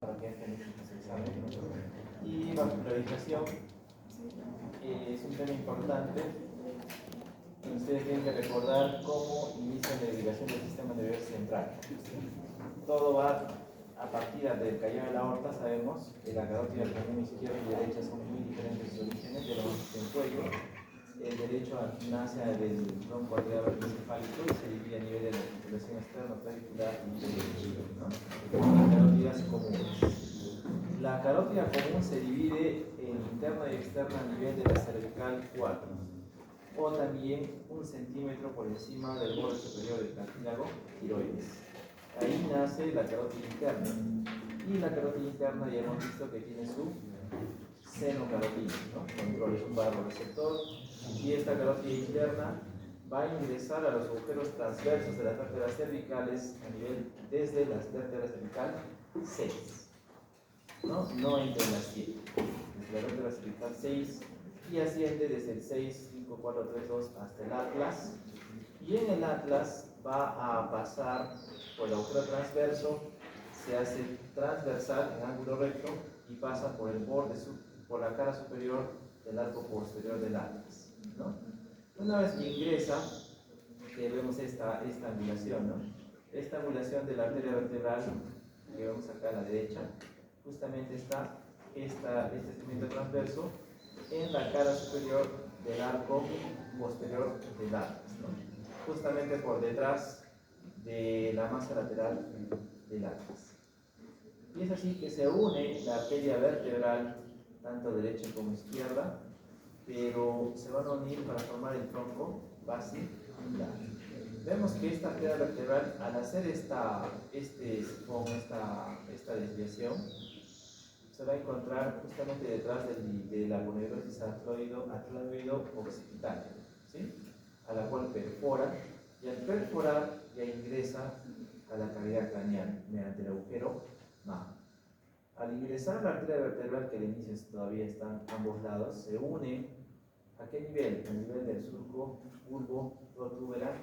para que estén listos ese examen. Y vascularización es un tema importante. Ustedes tienen que recordar cómo inicia la irrigación del sistema nervioso central. Todo va a partir del cañón de la aorta. Sabemos que la carótida común izquierda y derecha son muy diferentes sus orígenes, de los del cuello. El derecho nace del tronco arterial encefálico y se divide a nivel de la articulación externa, clavicular y derecho, ¿no? Carótidas comunes. La carótida común se divide en interna y externa a nivel de la cervical 4, o también 1 centímetro por encima del borde superior del cartílago tiroides. Ahí nace la carótida interna. Y la carótida interna ya hemos visto que tiene su seno carotídeo, ¿no? Control, es un receptor. Y esta carótida interna va a ingresar a los agujeros transversos de las vértebras cervicales a nivel desde las vértebras cervical 6, no entre las 7, desde la vértebra cervical 6 y asciende desde el 6, 5, 4, 3, 2 hasta el atlas, y en el atlas va a pasar por el agujero transverso, se hace transversal en ángulo recto y pasa por el borde, por la cara superior del arco posterior del atlas, ¿no? Una vez que ingresa, que vemos esta angulación, ¿no? Esta angulación de la arteria vertebral que vemos acá a la derecha, justamente está este segmento transverso en la cara superior del arco posterior del atlas, ¿no? Justamente por detrás de la masa lateral del atlas. Y es así que se une la arteria vertebral, tanto derecha como izquierda, pero se van a unir para formar el tronco base undar. Vemos que esta arteria vertebral, al hacer esta desviación, se va a encontrar justamente detrás de la aponeurosis atlantoido-occipital, ¿sí? A la cual perfora, y al perforar ya ingresa a la cavidad craneal mediante el agujero MAM. Al ingresar la arteria vertebral, que al inicio todavía están ambos lados, se une ¿a qué nivel? A nivel del surco bulbo-protuberal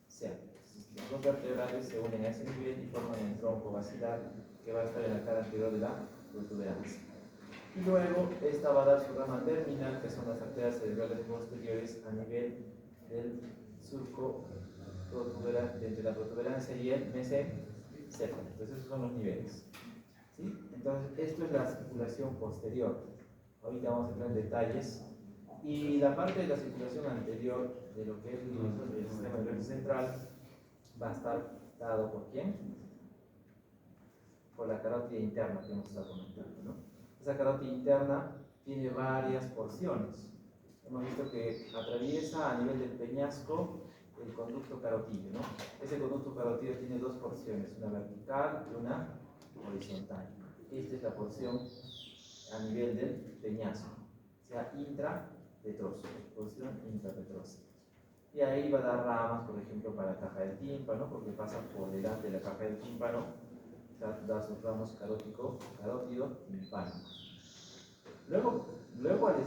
cervical. Los dos vertebrales se unen a ese nivel y forman el tronco basilar que va a estar en la cara anterior de la protuberancia. Y luego esta va a dar su rama terminal, que son las arterias cerebrales posteriores a nivel del surco protuberal, entre la protuberancia y el mesencéfalo. Entonces esos son los niveles, ¿sí? Entonces esto es la circulación posterior. Ahorita vamos a entrar en detalles. Y la parte de la circulación anterior de lo que es el sistema nervioso central va a estar dado por ¿quién? Por la carótida interna que hemos estado comentando, ¿no? Esa carótida interna tiene varias porciones. Hemos visto que atraviesa a nivel del peñasco el conducto carotídeo, ¿no? Ese conducto carotídeo tiene dos porciones, una vertical y una horizontal. Esta es la porción a nivel del peñasco, o sea, intrapetroso, porción intrapetrosa. Y ahí va a dar ramas, por ejemplo, para la caja del tímpano, porque pasa por delante de la caja del tímpano, da sus ramos carótido timpánico. Luego al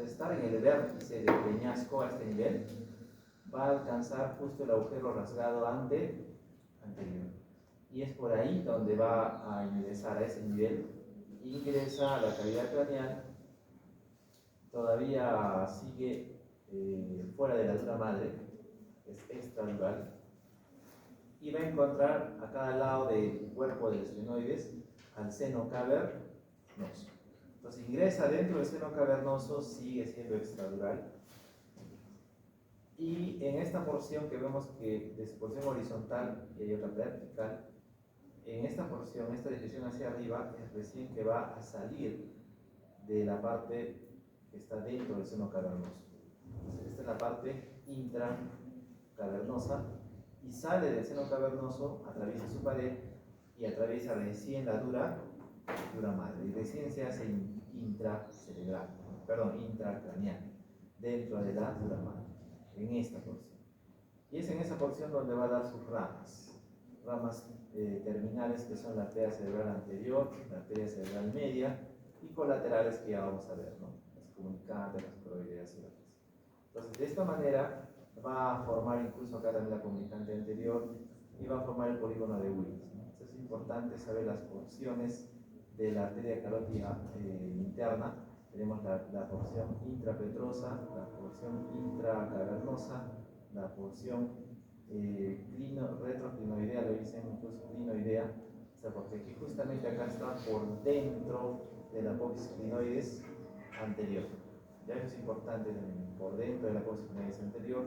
estar en el vértice del peñasco a este nivel, va a alcanzar justo el agujero rasgado anterior. Y es por ahí donde va a ingresar a ese nivel, ingresa a la cavidad craneal, todavía sigue fuera de la dura madre, es extradural, y va a encontrar a cada lado del cuerpo de los esfenoides al seno cavernoso. Entonces ingresa dentro del seno cavernoso, sigue siendo extradural, y en esta porción que vemos que es porción horizontal y hay otra vertical, en esta porción, esta dirección hacia arriba, es recién que va a salir de la parte que está dentro del seno cavernoso. Entonces, esta es la parte intracavernosa y sale del seno cavernoso, atraviesa su pared y atraviesa recién la dura madre. Y recién se hace intracraneal, dentro de la dura madre, en esta porción. Y es en esa porción donde va a dar sus ramas terminales, que son la arteria cerebral anterior, la arteria cerebral media, y colaterales que ya vamos a ver, ¿no? Las comunicantes, las coroideas y otras. Entonces, de esta manera va a formar incluso acá también la comunicante anterior y va a formar el polígono de Willis, ¿no? Ese es importante saber las porciones de la arteria carótida interna. Tenemos la porción intrapetrosa, la porción intracavernosa, la porción retroclinoidea, lo dicen incluso clinoidea, o sea, porque aquí justamente acá está por dentro de la apófisis clinoides anterior. Ya eso es importante también, por dentro de la apófisis clinoides anterior,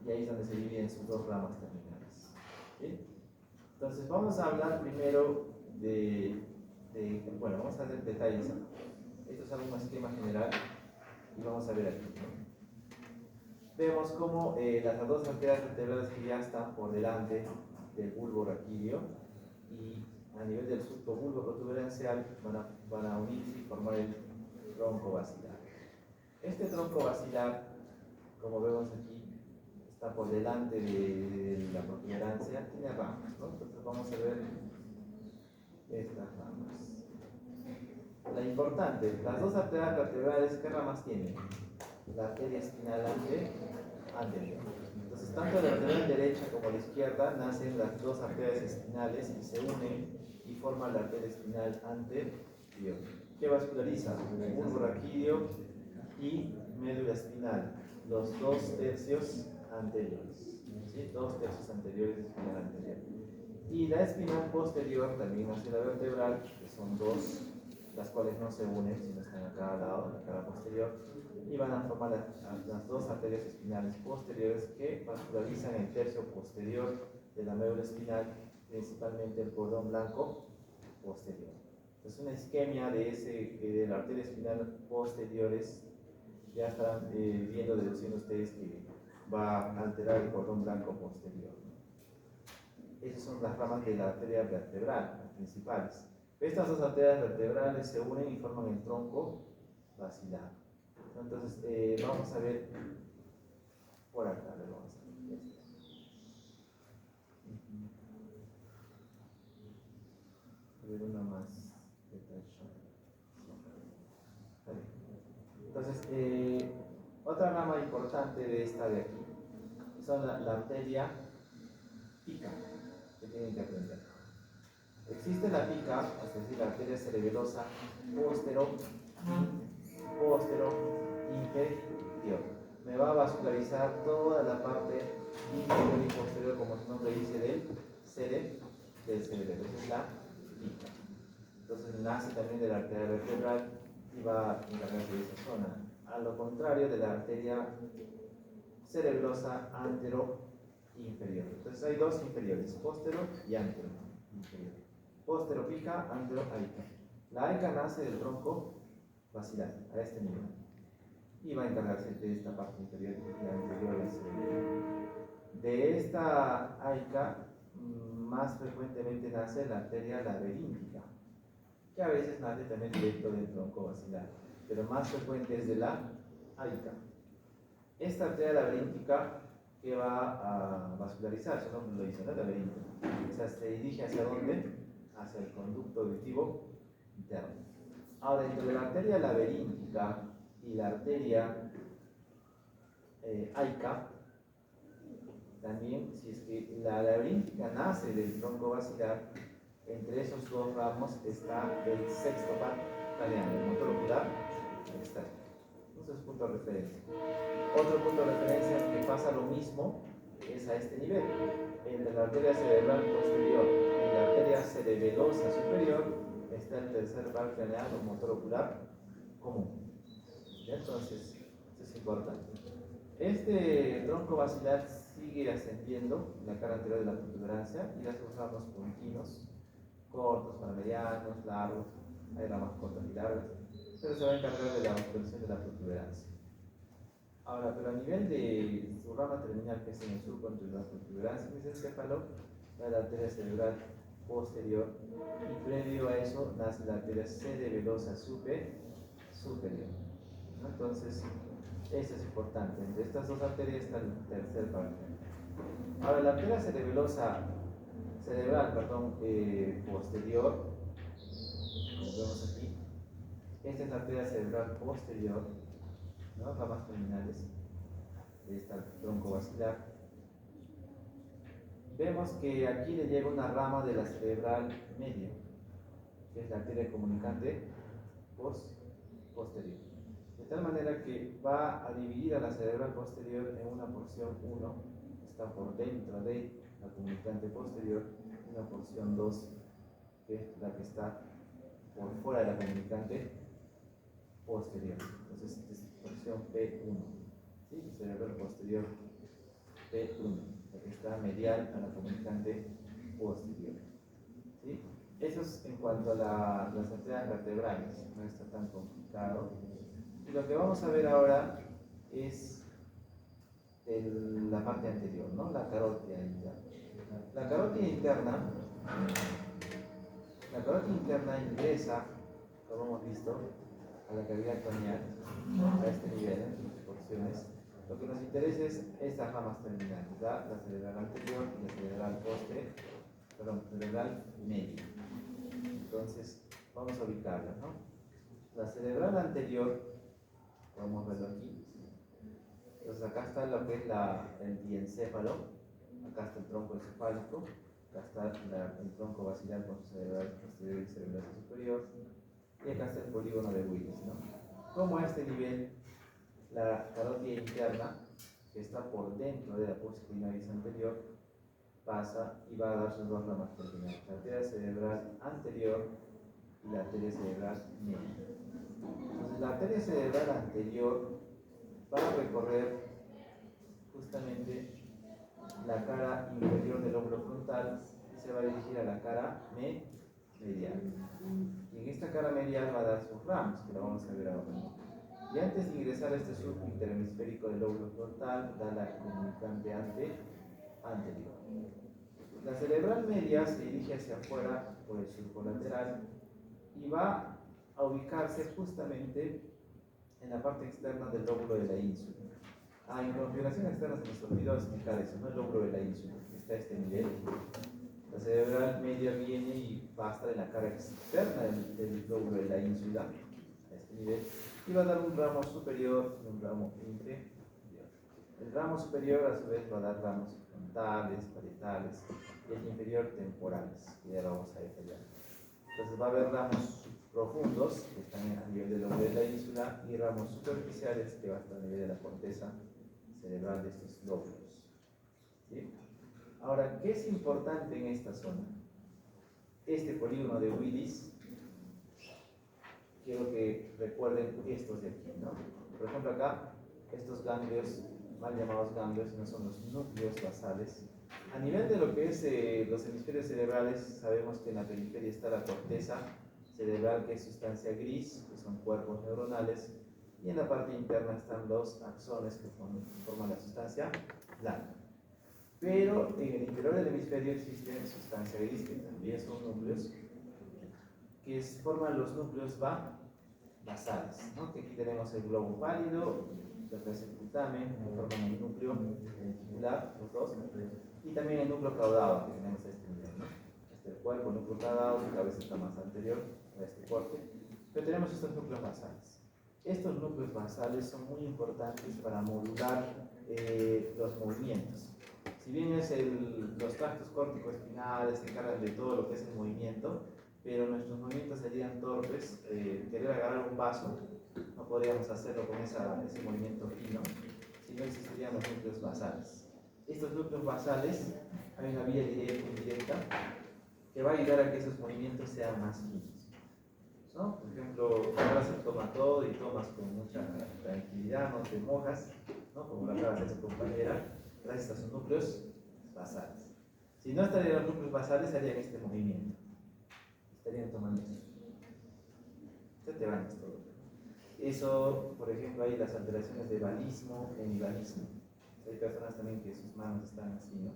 y ahí es donde se dividen sus dos ramas terminales. ¿Sí? Entonces vamos a hablar primero bueno, vamos a ver detalles. Esto es algún esquema general y vamos a ver aquí, ¿no? Vemos cómo las dos arterias vertebrales que ya están por delante del bulbo raquídeo y a nivel del surco bulbo protuberancial van a unirse y formar el tronco basilar. Este tronco basilar, como vemos aquí, está por delante de la protuberancia, tiene ramas, ¿no? Entonces vamos a ver estas ramas. La importante, las dos arterias vertebrales, ¿qué ramas tienen? La arteria espinal anterior. Entonces, tanto la vertebral derecha como la izquierda nacen las dos arterias espinales y se unen y forman la arteria espinal anterior. ¿Qué vasculariza? El bulbo raquídeo y médula espinal, los 2/3 anteriores. ¿Sí? 2/3 anteriores de espinal anterior. Y la espinal posterior también hacia la vertebral, que son dos, las cuales no se unen, sino están a cada lado, en la cara posterior, y van a formar las dos arterias espinales posteriores que vascularizan el tercio posterior de la médula espinal, principalmente el cordón blanco posterior. Entonces, una isquemia de la arteria espinal posteriores, ya estarán viendo, deduciendo ustedes que va a alterar el cordón blanco posterior. Esas son las ramas de la arteria vertebral, las principales. Estas dos arterias vertebrales se unen y forman el tronco basilar. Entonces, vamos a ver por acá. Vamos a ver. A ver una más detalle. Entonces, otra rama importante de esta de aquí son la arteria pica, que tienen que aprender. Existe la pica, es decir, la arteria cerebelosa posterior, inferior. Me va a vascularizar toda la parte inferior y posterior, como su nombre dice, del cerebelo. Esa es la pica. Entonces nace también de la arteria vertebral y va a encargarse de esa zona. A lo contrario de la arteria cerebelosa antero-inferior. Entonces hay dos inferiores, postero y antero inferior. Postero pica, antero aica. La aica nace del tronco basilar, a este nivel, y va a encargarse de esta parte inferior y la anterior del cerebelo. De esta aica más frecuentemente nace la arteria laberíntica, que a veces nace también directo del tronco basilar, pero más frecuente es de la aica. Esta arteria laberíntica que va a vascularizar, su nombre lo dice, ¿no? Laberíntica. O sea, se dirige hacia dónde? Hacia el conducto auditivo interno. Ahora, entre la arteria laberíntica y la arteria aica, también, si es que la laberíntica nace del tronco basilar, entre esos dos ramos está el sexto par craneal, el motor ocular externo. Eso es punto de referencia. Otro punto de referencia que pasa lo mismo es a este nivel. Entre la arteria cerebral posterior y la arteria cerebelosa superior está el tercer par craneal o motor ocular común. Entonces, esto es importante. Este tronco basilar sigue ascendiendo en la cara anterior de la protuberancia y las ramos continuos, cortos, para medianos, largos, hay ramas cortas y largas, pero se va a encargar de la obtención de la protuberancia. Ahora, pero a nivel de su rama terminal, que es en el surco entre la protuberancia y el mesencéfalo, la arteria cerebral posterior, y previo a eso nace la arteria cerebelosa superior. ¿No? Entonces, eso es importante. Entre estas dos arterias está el tercer par. Ahora, la arteria cerebral, posterior, como vemos aquí, esta es la arteria cerebral posterior, ¿no? Ramas terminales de este tronco basilar. vemos que aquí le llega una rama de la cerebral media, que es la arteria comunicante posterior. De tal manera que va a dividir a la cerebral posterior en una porción 1, está por dentro de la comunicante posterior, y una porción 2, que es la que está por fuera de la comunicante posterior. Entonces, es porción P1, ¿sí? Cerebral posterior P1, la que está medial a la comunicante posterior, ¿sí? Eso es en cuanto a las arterias vertebrales, no está tan complicado. Y lo que vamos a ver ahora es la parte anterior, ¿no? La carótida interna. La carótida interna ingresa, como hemos visto, a la cavidad craneal, a este nivel, en sus porciones. Lo que nos interesa es estas ramas terminales, la cerebral anterior y la cerebral cerebral media. Entonces, vamos a ubicarla, ¿no? La cerebral anterior, podemos verlo aquí. Entonces, acá está lo que es el diencéfalo, acá está el tronco encefálico, acá está el tronco basilar con su cerebral posterior y cerebral superior, y acá está el polígono de Willis, ¿no? Como a este nivel, la carótida interna, que está por dentro de la apófisis criminalis anterior, pasa y va a dar sus dos ramas terminales, la arteria cerebral anterior y la arteria cerebral media. Entonces, la arteria cerebral anterior va a recorrer justamente la cara inferior del lóbulo frontal y se va a dirigir a la cara medial. Y en esta cara medial va a dar sus ramas, que lo vamos a ver ahora. Y antes de ingresar a este surco interhemisférico del lóbulo frontal, da la comunicante anterior. La cerebral media se dirige hacia afuera por el surco lateral y va a ubicarse justamente en la parte externa del lóbulo de la ínsula. En configuración externa se nos olvidó explicar eso, ¿no? El lóbulo de la ínsula, que está a este nivel. La cerebral media viene y va a estar en la cara externa del lóbulo de la ínsula, a este nivel, y va a dar un ramo superior y un ramo inferior. El ramo superior a su vez va a dar ramos frontales, parietales, y el inferior temporales, que ya lo vamos a detallar. Entonces va a haber ramos profundos, que están a nivel del lóbulo de la ínsula, y ramos superficiales, que va a estar a nivel de la corteza cerebral de estos lóbulos. ¿Sí? Ahora, ¿qué es importante en esta zona? Este polígono de Willis, quiero que recuerden estos de aquí, ¿no? Por ejemplo, acá, estos ganglios, mal llamados ganglios, no son los núcleos basales. A nivel de lo que es los hemisferios cerebrales, sabemos que en la periferia está la corteza cerebral, que es sustancia gris, que son cuerpos neuronales, y en la parte interna están los axones, que forman la sustancia blanca. Pero en el interior del hemisferio existen sustancia gris, que también son núcleos, que forman los núcleos basales, ¿no? Que aquí tenemos el globo pálido, lo que es el putamen, que forman el núcleo ventricular, los dos, y también el núcleo caudado, que tenemos a este nivel, ¿no? Este es el cuerpo, el núcleo caudado, su cabeza está más anterior a este corte, pero tenemos estos núcleos basales. Estos núcleos basales son muy importantes para modular los movimientos. Si bien los tractos córtico-espinales se encargan de todo lo que es el movimiento, pero nuestros movimientos serían torpes. Querer agarrar un vaso, no podríamos hacerlo con ese movimiento fino, si no existirían los núcleos basales. Estos núcleos basales, hay una vía directa e indirecta que va a ayudar a que esos movimientos sean más finos, ¿no? Por ejemplo, ahora se toma todo y tomas con mucha tranquilidad, no te mojas, ¿no? Como lo acaba de hacer su compañera, gracias a sus núcleos basales. Si no estarían los núcleos basales, harían este movimiento. Estarían tomando esto. Se te bañas todo. Eso, por ejemplo, hay las alteraciones de valismo, hemivalismo. Hay personas también que sus manos están así, ¿no?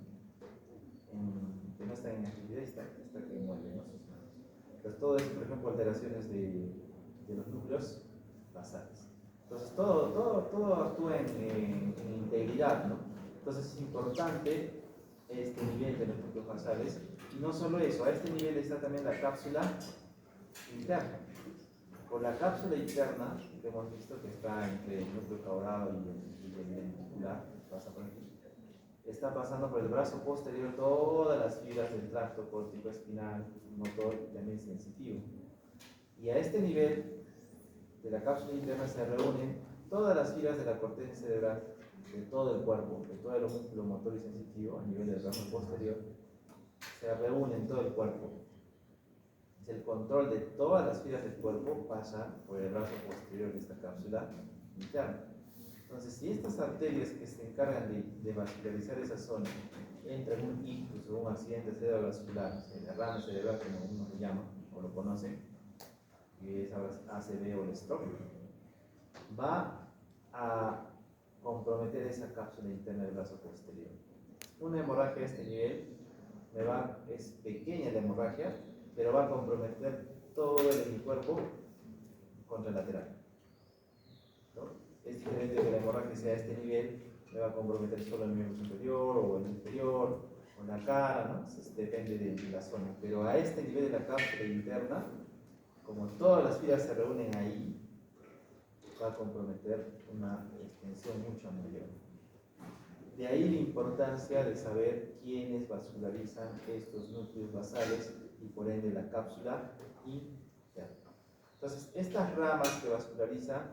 Que no están en actividad, está que mueven, ¿no? Sus manos. Entonces, todo eso, por ejemplo, alteraciones de los núcleos basales. Entonces, todo actúa en integridad, ¿no? Entonces, es importante este nivel de los núcleos basales. Y no solo eso, a este nivel está también la cápsula interna. Por la cápsula interna, que hemos visto que está entre el núcleo caudado y el ventricular, pasa por aquí. está pasando por el brazo posterior todas las fibras del tracto córtico espinal, motor y también sensitivo. Y a este nivel de la cápsula interna se reúnen todas las fibras de la corteza cerebral de todo el cuerpo, de todo el músculo motor y sensitivo a nivel del brazo posterior, se reúnen todo el cuerpo. El control de todas las fibras del cuerpo pasa por el brazo posterior de esta cápsula interna. Entonces, si estas arterias que se encargan de vascularizar esa zona entran en un ictus o un accidente cerebrovascular, el derrame cerebral como uno lo llama o lo conoce, que es ahora ACV o el stroke, va a comprometer esa cápsula interna del brazo posterior. Una hemorragia a este nivel es pequeña la hemorragia, pero va a comprometer todo el cuerpo contralateral, ¿no? Es diferente que la hemorragia sea a este nivel, me va a comprometer solo el miembro superior o el inferior o la cara, ¿no? Entonces, depende de la zona, pero a este nivel de la cápsula interna, como todas las fibras se reúnen ahí, va a comprometer una extensión mucho mayor. De ahí la importancia de saber quiénes vascularizan estos núcleos basales y por ende la cápsula interna. Entonces, estas ramas que vascularizan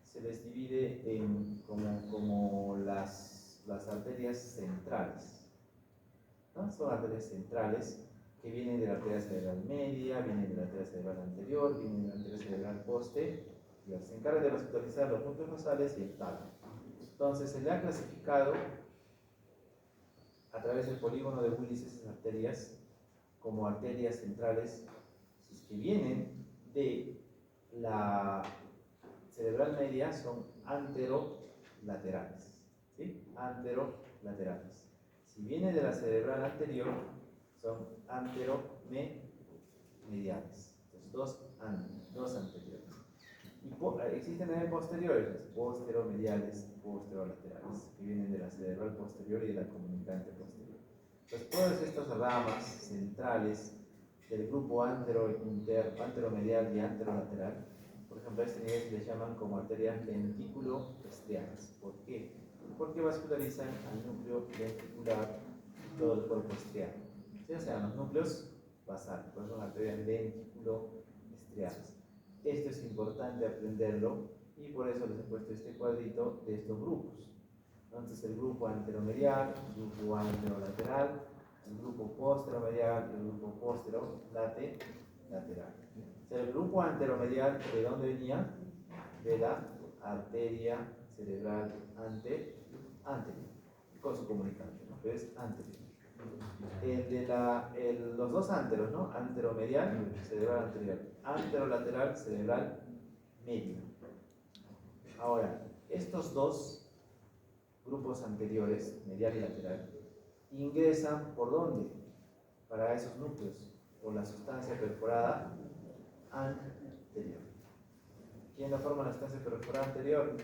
se les divide como las arterias centrales, ¿no? Son arterias centrales que vienen de la arteria cerebral media, vienen de la arteria cerebral anterior, vienen de la arteria cerebral posterior. Se encarga de vascularizar los núcleos basales y el tálamo. Entonces, se le ha clasificado a través del polígono de Willis esas arterias como arterias centrales, si es que vienen de la cerebral media, son anterolaterales, ¿sí? Anterolaterales. Si viene de la cerebral anterior, son anteromediales. Entonces, dos anteriores. Y existen también posteriores, posteromediales y posterolaterales, que vienen de la cerebral posterior y de la comunicante posterior. Entonces, todas estas ramas centrales del grupo anteromedial y anterolateral, por ejemplo, a este nivel se les llaman como arterias lenticulo-estriadas. ¿Por qué? Porque vascularizan al núcleo lenticular y todo el cuerpo estriado. O sea, los núcleos basales, por eso son arterias lenticulo-estriadas. Esto es importante aprenderlo y por eso les he puesto este cuadrito de estos grupos. Entonces, el grupo anteromedial, el grupo anterolateral, el grupo posteromedial y el grupo posterolateral. O sea, el grupo anteromedial, ¿de dónde venía? De la arteria cerebral anterior, con su comunicante, ¿no? Que es anterior. Los dos anteros, ¿no? Anteromedial, cerebral anterior. Anterolateral, cerebral medio. Ahora, estos dos grupos anteriores, medial y lateral, ingresan ¿por dónde? Para esos núcleos, por la sustancia perforada anterior. ¿Quién la forma la sustancia perforada anterior?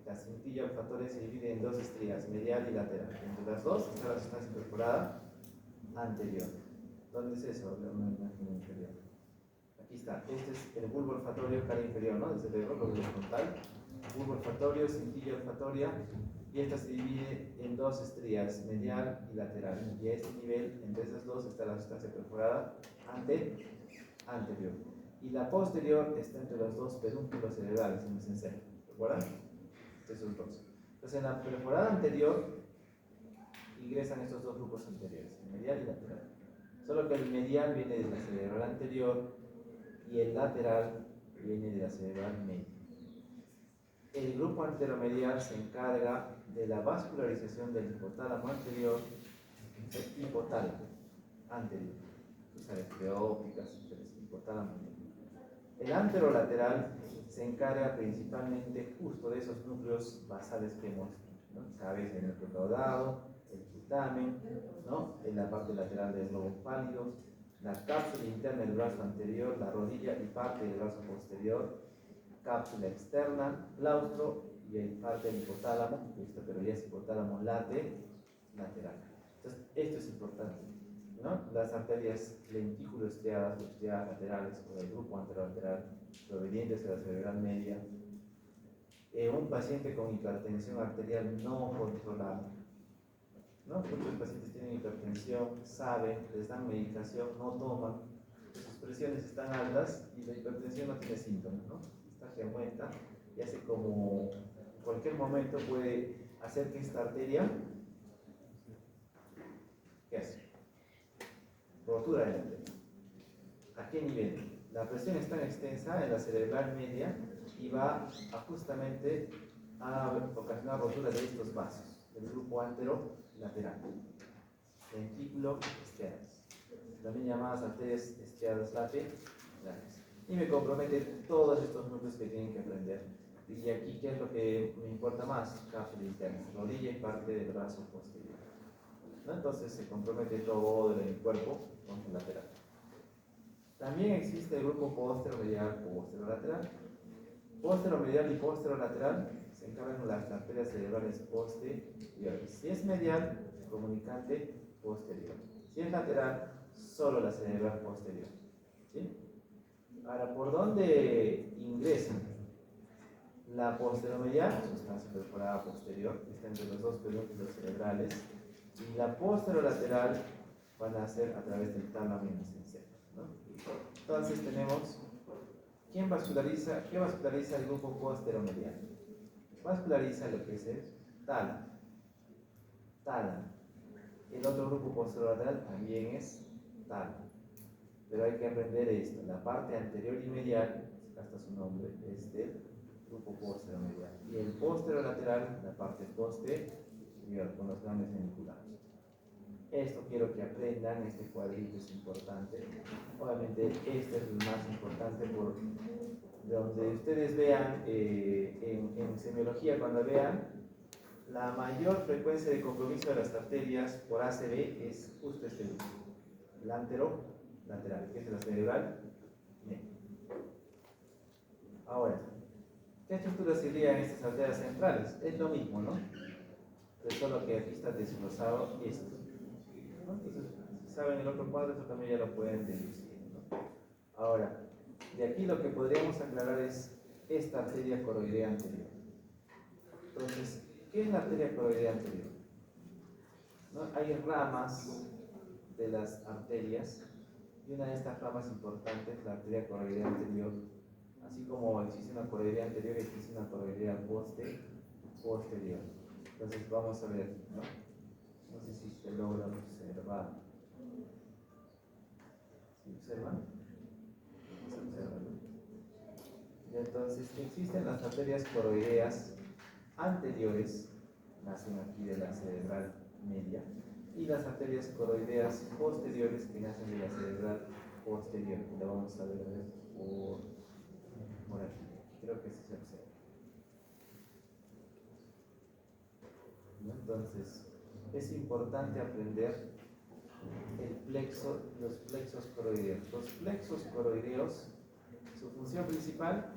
La cintilla olfatoria se divide en dos estrías, medial y lateral. Entre las dos está la sustancia perforada anterior. ¿Dónde es eso? Una imagen inferior. Aquí está. Este es el bulbo olfatorio, cara inferior, ¿no? Del cerebro, lóbulo frontal. Bulbo olfatorio, cintilla olfatoria. Y esta se divide en dos estrías, medial y lateral. Y a este nivel, entre esas dos, está la sustancia perforada anterior. Y la posterior está entre los dos pedúnculos cerebrales en mesencerio. ¿Recuerdan? Esos dos. Entonces, en la perforada anterior ingresan estos dos grupos anteriores, el medial y lateral. Solo que el medial viene de la cerebral anterior y el lateral viene de la cerebral media. El grupo anteromedial se encarga de la vascularización del hipotálamo anterior, hipotálamo anterior. Tú sabes, de ópticas, hipotálamo anterior. El anterolateral se encarga principalmente justo de esos núcleos basales que hemos dicho, ¿no? Cabeza en el caudado, el putamen, ¿no? En la parte lateral del globo pálido, la cápsula interna del brazo anterior, la rodilla y parte del brazo posterior, cápsula externa, claustro y parte del hipotálamo, pero ya es hipotálamo lateral. Entonces, esto es importante, ¿no? Las arterias lentículo-estriadas o estriadas laterales o del grupo anterolateral provenientes de la cerebral media. Un paciente con hipertensión arterial no controlada ¿no? Muchos pacientes tienen hipertensión, saben, les dan medicación, no toman, sus presiones están altas y la hipertensión no tiene síntomas, ¿no? Esta que aumenta y hace como en cualquier momento puede hacer que esta arteria, ¿qué hace? Rotura de la arteria. ¿A qué nivel? La presión es tan extensa en la cerebral media y va justamente a ocasionar rotura de estos vasos, del grupo anterolateral, ventrículo isquiadas, también llamadas arterias isquiadas laterales, y me compromete todos estos núcleos que tienen que aprender. Y aquí, ¿qué es lo que me importa más? Cápsula interna, rodilla y parte del brazo posterior, ¿no? Entonces se compromete todo el cuerpo lateral. También existe el grupo posteromedial, posterolateral. Posteromedial y posterolateral se encargan de las arterias cerebrales posteriores. Si es medial, comunicante posterior. Si es lateral, solo la cerebral posterior. ¿Sí? Ahora, ¿por dónde ingresan? La posteromedial, sustancia perforada posterior, está entre los dos pedúnculos cerebrales, y la posterolateral van a ser a través del tálamo esencial, ¿no? Entonces tenemos, ¿qué vasculariza el grupo posteromedial? Vasculariza lo que es el tálamo. El otro grupo posterolateral también es tálamo. Pero hay que aprender esto, la parte anterior y medial, hasta su nombre, es del grupo posteromedial. Y el posterolateral, la parte posterior, con los grandes veniculares. Esto quiero que aprendan, este cuadrito es importante. Obviamente este es el más importante por donde ustedes vean en semiología, cuando vean la mayor frecuencia de compromiso de las arterias por ACV es justo este grupo, el anterolateral, que es la cerebral media. Ahora, ¿qué estructuras serían estas arterias centrales? Es lo mismo, ¿no? Pero solo que aquí está desglosado esto, ¿no? Entonces, si saben el otro cuadro, eso también ya lo pueden deducir, ¿no? Ahora, de aquí lo que podríamos aclarar es esta arteria coroidea anterior. Entonces, ¿qué es la arteria coroidea anterior? ¿No? Hay ramas de las arterias y una de estas ramas importantes es la arteria coroidea anterior. Así como existe una coroidea anterior, existe una coroidea posterior. Entonces vamos a ver, ¿no? No sé si se logra observar. ¿Sí observan? No se observa, ¿no? Y entonces existen las arterias coroideas anteriores, nacen aquí de la cerebral media, y las arterias coroideas posteriores que nacen de la cerebral posterior. Lo vamos a ver por aquí. Creo que sí se observa. Entonces, es importante aprender los plexos coroideos. Los plexos coroideos, su función principal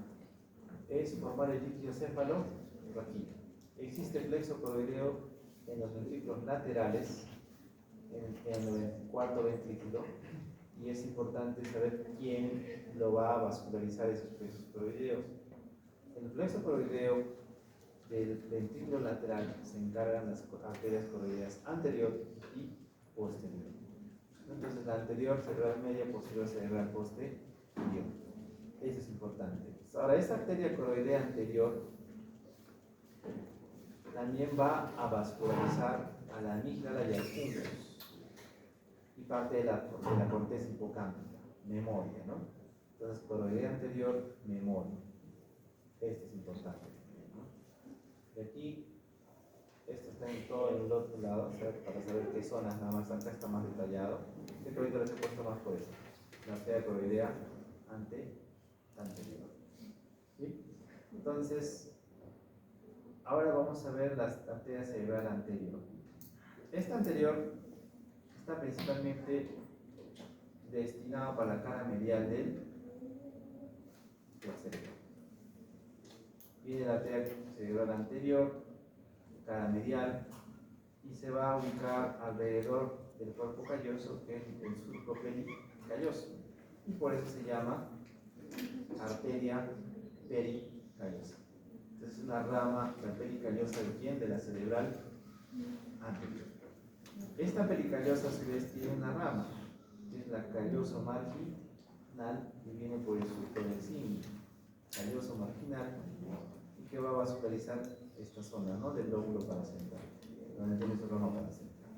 es formar el líquido céfalo-raquídeo. Existe plexo coroideo en los ventrículos laterales, en el cuarto ventrículo, y es importante saber quién lo va a vascularizar esos plexos coroideos. El plexo coroideo del ventrículo lateral se encargan las arterias coroideas anterior y posterior. Entonces la anterior cerebral media, posterior cerebral posterior. Eso es importante. Ahora, esta arteria coroidea anterior también va a vascularizar a la amígdala y al húmerus y parte de la corteza hipocámpica, memoria, ¿no? Entonces, coroidea anterior, memoria. Esto es importante, ¿no? Y aquí, esto está en todo el otro lado, o sea, para saber qué zonas, nada más acá está más detallado. Este ahorita les he puesto más por eso. La arteria coroidea anterior. ¿Sí? Entonces, ahora vamos a ver la arteria cerebral anterior. Esta anterior está principalmente destinada para la cara medial del cerebro. Viene la arteria cerebral anterior, cara medial, y se va a ubicar alrededor del cuerpo calloso, que es el surco pericalloso, y por eso se llama arteria pericallosa. Entonces es una rama, la pericallosa de quién? De la cerebral anterior. Esta pericallosa a su vez tiene una rama, que es la calloso marginal, que viene por el surco del cíngulo, calloso marginal, y que va a vascularizar esta zona, ¿no?, del lóbulo paracentral, donde tiene su rama paracentral.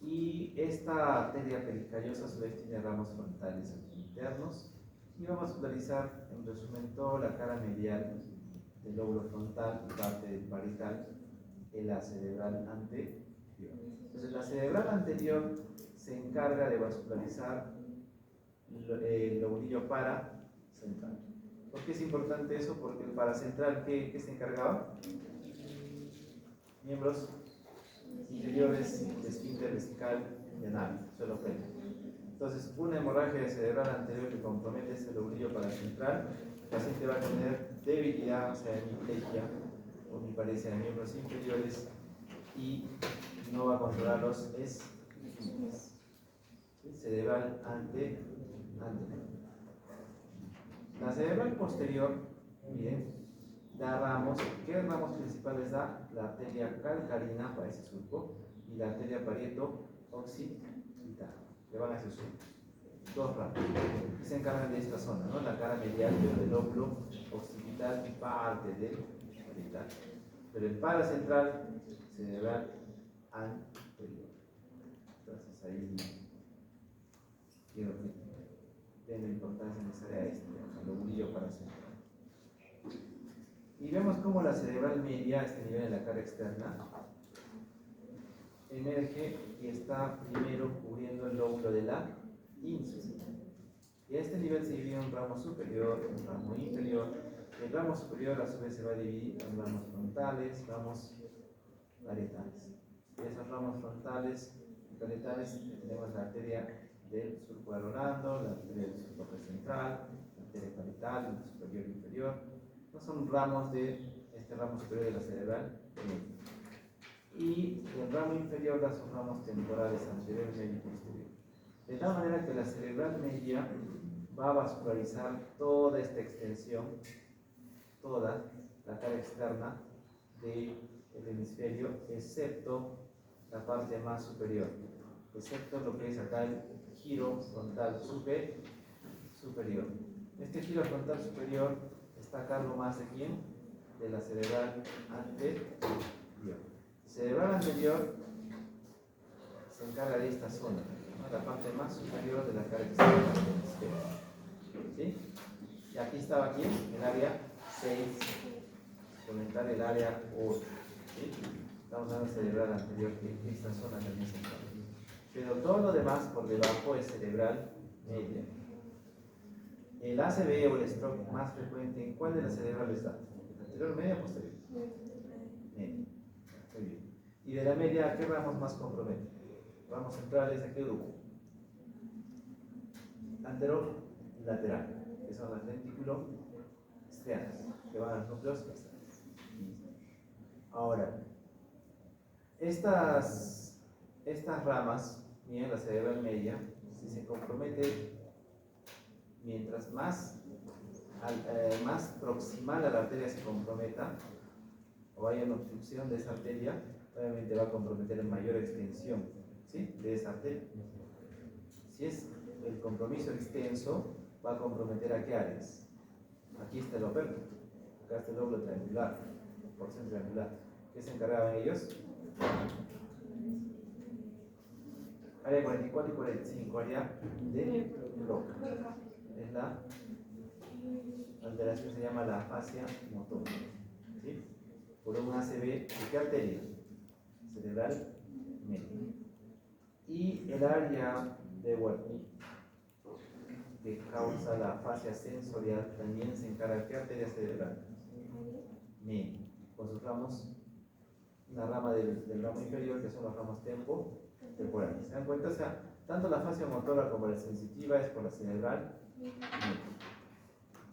Y esta arteria pericallosa a su vez tiene ramos frontales aquí internos, y va a vascularizar, en resumen, toda la cara medial del lóbulo frontal y parte del parietal, en la cerebral anterior. Entonces, la cerebral anterior se encarga de vascularizar el lobulillo paracentral. ¿Por qué es importante eso? Porque el paracentral, ¿qué se encargaba? Miembros inferiores de esfínter vesical y anal, suelo pene. Entonces, una hemorragia cerebral anterior que compromete ese lobulillo paracentral, el paciente va a tener debilidad, o sea, hemiplegia, o hemiparesia de miembros inferiores, y no va a controlar los esfínteres. Cerebral anterior. La cerebral posterior, miren, da ramos. ¿Qué ramos principales da? La arteria calcarina para ese surco y la arteria parieto occipital, que van hacia el surco. Dos ramos que se encargan de esta zona, ¿no?, la cara medial del lóbulo occipital y parte del parietal. Pero el paracentral cerebral anterior. Entonces ahí quiero que den la importancia necesaria a este, al lobulillo paracentral. Y vemos cómo la cerebral media, a este nivel de la cara externa, emerge y está primero cubriendo el lóbulo de la ínsulo. Y a este nivel se divide un ramo superior, un ramo inferior. El ramo superior a su vez se va a dividir en ramos frontales, ramos parietales. Y esos ramos frontales y parietales tenemos la arteria del surco de Rolando, la arteria del surco central, la arteria parietal, el superior e inferior. No son ramos de este ramo superior de la cerebral. Y el ramo inferior da sus ramos temporales anterior, medio y posterior. De tal manera que la cerebral media va a vascularizar toda esta extensión, toda la cara externa del hemisferio, excepto la parte más superior, excepto lo que es acá el giro frontal superior. Este giro frontal superior está a cargo más de quién? De la cerebral anterior. Cerebral anterior se encarga de esta zona, ¿no?, la parte más superior de la cara externa del hemisferio. ¿Sí? Y aquí estaba aquí el área 6, comentar el área 8. ¿Sí? Estamos hablando de cerebral anterior, que esta zona también se encarga. Pero todo lo demás por debajo es cerebral media. El ACV o el stroke más frecuente, ¿en cuál de las cerebrales da? ¿Anterior, media o posterior? Media. Muy bien. ¿Y de la media qué ramos más comprometen? Ramos centrales, ¿de qué grupo? Anterolateral, que son las lentículo estrianas, que van a los núcleos basales. Ahora, estas ramas, miren, la cerebral media, si se compromete mientras más proximal a la arteria se comprometa, o haya una obstrucción de esa arteria, obviamente va a comprometer en mayor extensión, ¿sí?, de esa arteria. Si es el compromiso extenso, va a comprometer a qué áreas. Aquí está el operculum, acá está el lóbulo triangular, porción triangular. ¿Qué se encargaban ellos? Área 44 y 45, área de Broca. Es la alteración, se llama la afasia motora, ¿sí?, por un ACV de qué arteria? Cerebral media. Y el área de Wernicke, que causa la afasia sensorial, también se encarga de qué arteria cerebral media, con sus ramos, una rama del ramo inferior, que son los ramos temporales. ¿Se dan cuenta? O sea, tanto la afasia motora como la sensitiva es por la cerebral media.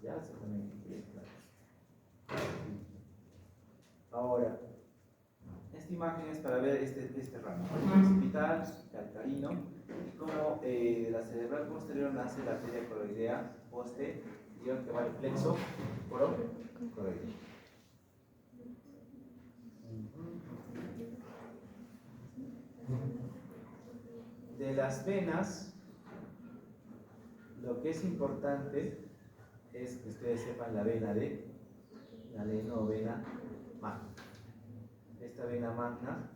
Ya se pone bien claro. Ahora, esta imagen es para ver este ramo occipital, calcarino, y cómo de la cerebral posterior nace la arteria coroidea posterior, que va al plexo coroideo. de las venas, lo que es importante es que ustedes sepan la vena D, la vena o vena magna. Esta vena magna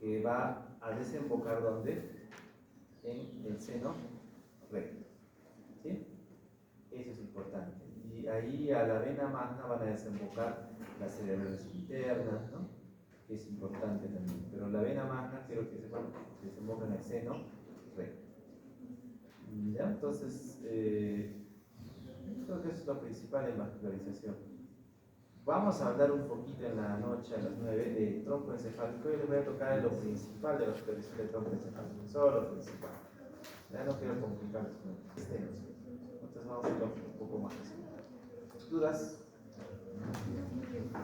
que va a desembocar ¿dónde? En el seno recto. ¿Sí? Eso es importante. Y ahí a la vena magna van a desembocar las cerebrales internas, ¿no? Que es importante también. Pero la vena magna, quiero que sepan, desemboca en el seno recto. ¿Ya? Entonces, creo que eso es lo principal en vascularización. Vamos a hablar un poquito en la noche a las 9 de tronco encefálico y les voy a tocar lo principal de la vascularización del tronco encefálico, solo lo principal. Ya no quiero complicarles con los sistemas. Entonces vamos a ir un poco más. ¿Dudas?